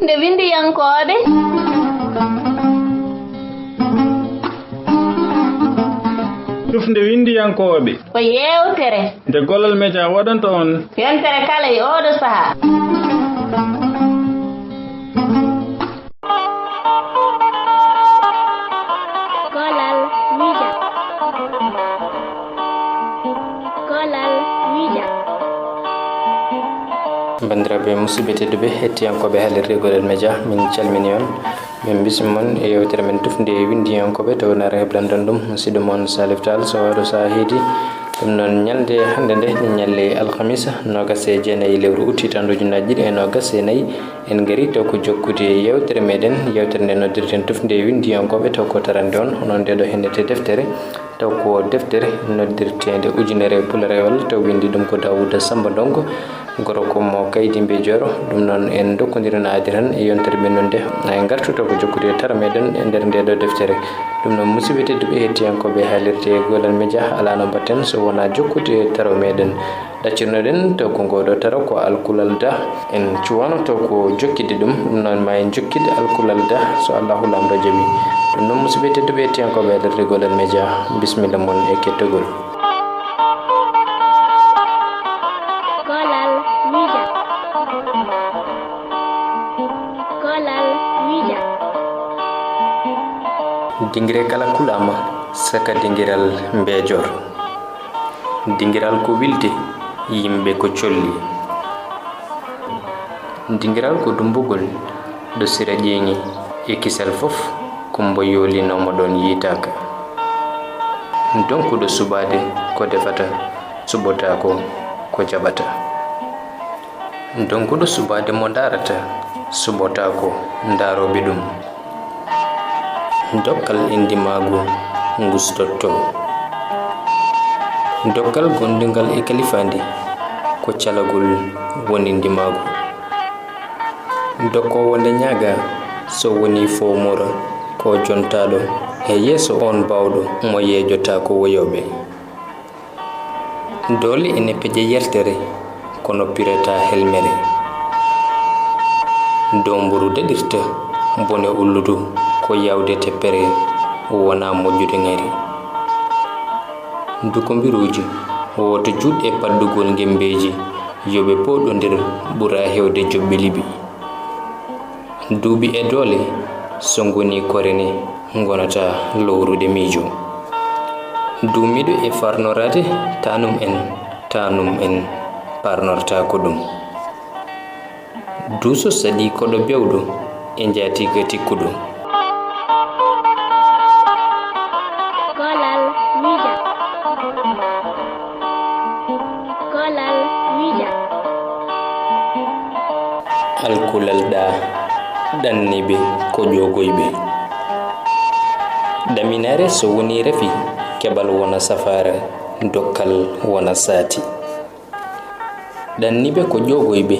Tufnde windiyankoɓe. Tufnde windiyankoɓe Ko yewtere nde Gollal Media waɗanta on yontere kala e oɗo saha. Gollal Media. Gollal Media. bandiraɓe musidɓe tedduɓe hettiyankoɓe haalirde Gollal Media, min calmini on min bisimon e yewtere men Tufnde windiyankoɓe to wonare heblanɗon ɗum musidɗo moon Salif Tall so waɗo sa heedi ɗum noon ñalde hannde nde ñalle alhamisa 29 lewru août hitande ujunnaje ɗiɗi e 24 en gari taw ko jokkude yewtere meɗen yewtere nde noddirten Tufnde windiyankoɓe taw ko tarande on hono nde ɗo hennete deftere taw ko deftere noddirtede ujunere pularewal taw windi ɗum ko Dawouda Samba Ndongo goro ko mo kaydi Mbejoro. ɗum noon en dokkodirana adi tan e yontere men nonde en gartuto ko jokkude tara meɗen e nder nde ɗo deftere. ɗum noon musidɓe tedduɓe hettiyankoɓe haalirde Gollal Media ala no mbatten so wona jokkude taro meɗen ɗaccirnoɗen taw ko ngoɗo taro ko alkulal da en cuwano taw ko jokkide ɗum noon ma en jokkide alkulal da so Allahu lamɗo jaaɓi. ɗum noon musidɓe tedduɓe hettiyankoɓe haalirde Gollal Media, bisimilla mon e kettogol. Gollal Media. Gollal Media. Dingire kala kulama saka dingiral Mbejor. Dingiral ko wilde yimɓe ko colli. Dingiral ko dumbugol ɗo sira ƴeeŋi e kisal fof ko mbo yolinomo ɗon yitaka. Donkuɗo subade ko defata suɓota ko jaɓata. Donkuɗo subade mo darata suɓota ko daroɓe ɗum. Dokkal indi maago gustotto. Dokkal gondingal e kalifandi ko calagol woni indi maago. Dokkowo nde ñaaga so woni fomora ko jontaɗo e yeeso on bawɗo mo yeejota ko woyoɓe. Doole ene peje yertere kono pireta helmere. Domburu daɗirta bone ulludu ko yawde teppere wona moƴƴude ngari. Dukombiruji woto juɗɗe paddugol ngembeji yoɓe poɗodir ɓura hewde joɓɓe liɓi. Duuɓi e doole so ngoni korene gonata lowrude miijo. Duumiɗo e farnorade tanum en parnorta ko ɗum. Duuso saɗi koɗo bewɗo e jaatiga tikkuɗo. Gollal Media. Gollal Media. Alkulal da ɗanniɓe ko ƴogoyɓe. Daminare so woni refi keɓal wona safara dokkal wona saati. Ɗanniɓe ko ƴogoyɓe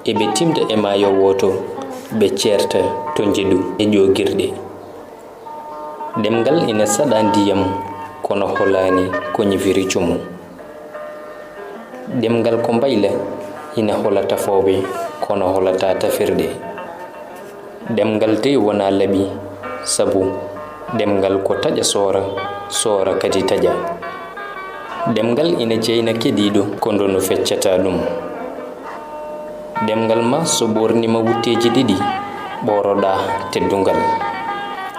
eɓe timda e maayo woto ɓe ceerta to jeɗu e ƴogirɗe. Ɗemgal ina saɗa ndiyam kono holani ko ñifiri cumu. Ɗemgal ko mbayla ina hola tafoɓe kono holata tafirɗe. Ɗemgal dey wona laɓi sabu ɗemgal ko taƴa soora kadi taƴa. Ɗemgal ina jeyna keɗiɗo ko ndono feccata ɗum. Ɗemgal ma so ɓornima wutteji ɗiɗi ɓoroɗa teddungal.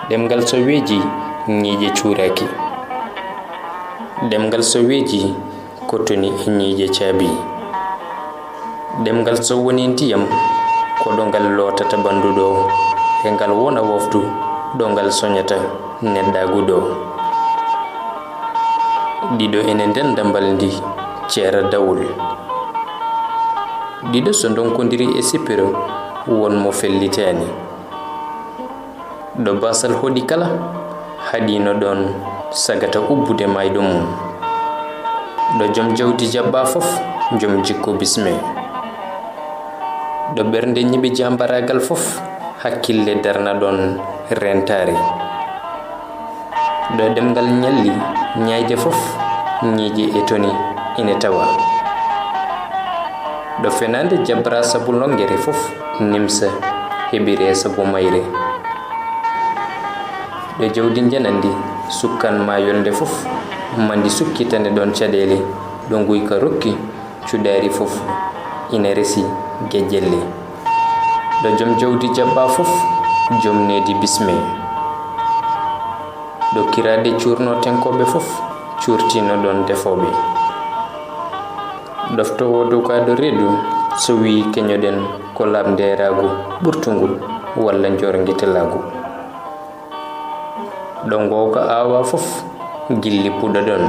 Ɗemgal so weeji ñiije cuuraki. Ɗemgal so weeji kottoni e ñiije caabi. Ɗemgal so woni ndiyam koɗo ngal lootata banduɗo e ngal wona wofdu ɗo ngal soñata neɗɗaguɗo. Ɗiɗo ene ndenda mbaldi ceera dawol. Ɗiɗo so donkodiri e sippiro won mo fellitani. Ɗo basal hoɗi kala haɗino ɗon sagata ubbude mayɗo mum. Ɗo joom jawdi jaɓɓa fof joom jikko bisme. Ɗo ɓernde ñiɓi jambaragal fof hakkille darna ɗon rentare. Ɗo ɗemgal ñalli ñayde fof ñiije e toni ine tawa. Ɗo fenande jabra sabu longere fof nimsa heɓire sabu mayre ɗo jawdi janandi sukkan ma yolde fof mandi sukkitande ɗon caɗele ɗo guyka rokki cuɗari fof ina resi gejjelle ɗo joom jawdi jabba fof joom nedi bisme ɗo kirade curno tenkoɓe fof curtino ɗon defoɓe ɗoftowo dow kaɗo reedu so wi keñoɗen ko labnderagu ɓurtugu walla jorguitelagu ɗo gowka awa fof gilli puɗo ɗon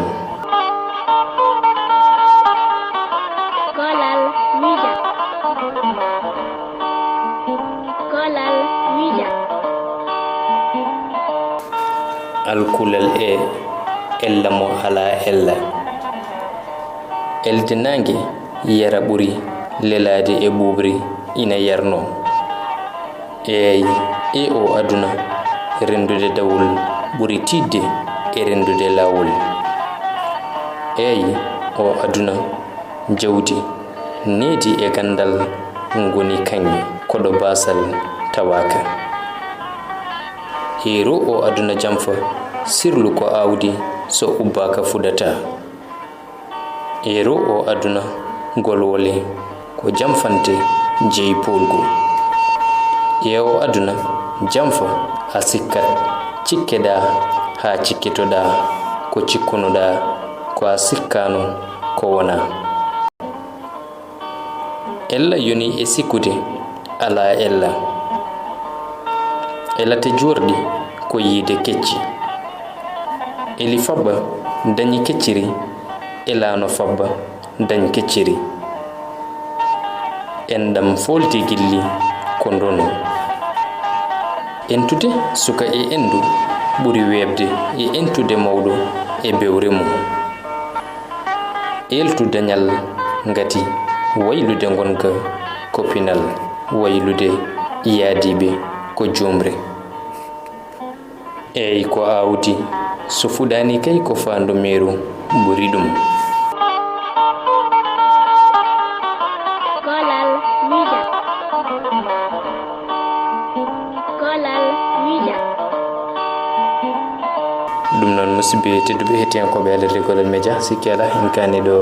Kolal Media. Kolal Media. alkulal ella mo ala ella elde nange yara ɓuri lelade e ɓuɓri ina yarno e o aduna rendude dawol ɓuri tidde e rendude lawol o aduna jawdi needi e gandal ngoni kañƴe koɗo basal tawaka ro o aduna jamfa sirlu ko awdi so ubbaka fudata ro o aduna golwole ko jamfante jeyi polgu o aduna jamfa a sikkat cikkeɗa ha cikkitoɗa ko cikkunoɗa ko a sikkano ko wona ella yoni e sikkude ala ella elate jorɗi ko yiide kecci eli fabba dañi kecciri elano fabba dañ kecciri endam folti gilli ko ndono entude suka e endu ɓuri webde e entude mawɗo e bewre mum eltu dañal ngati waylude gonka kopinal waylude yaadiɓe ko jomre ko awdi so fuɗani kay ko fandu meru ɓuri ɗum Kolal Media. Kolal Media. ɗum noon musidɓe tedduɓe hettiyankoɓe alerde Kolal Media sikki ala en kani ɗo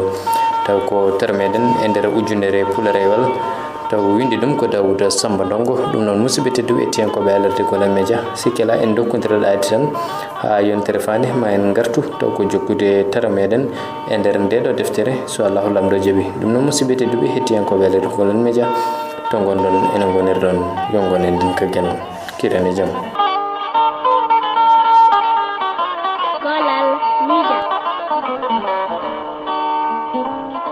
taw ko tere meɗen e nder ujunere pularewal taw windi ɗum ko Dawouda Samba Ndongo ɗum noon musidɓe tedduɓe hettiyankoɓe alerde Kolal Media sikki ala en dokkodireɗade tan ha yontere fande ma en gartu taw ko jokkude tere meɗen e nder ndeɗo deftere so Allahu lamɗo jaaɓi ɗum noon musidɓe tedduɓe hettiyankoɓe alerde Kolal Media to gonɗon ene gonirɗon yo gonen ndinka guen kirane jaam Kolal Media.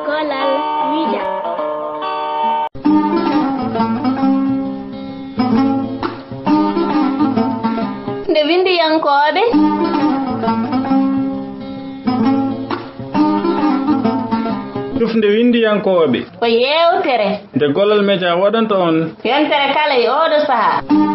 Kolal Media. Nde windiyankoɓe tufde windiyankoɓe ko yewtere nde Kolal Media waɗanta on yontere kala e oɗo saaha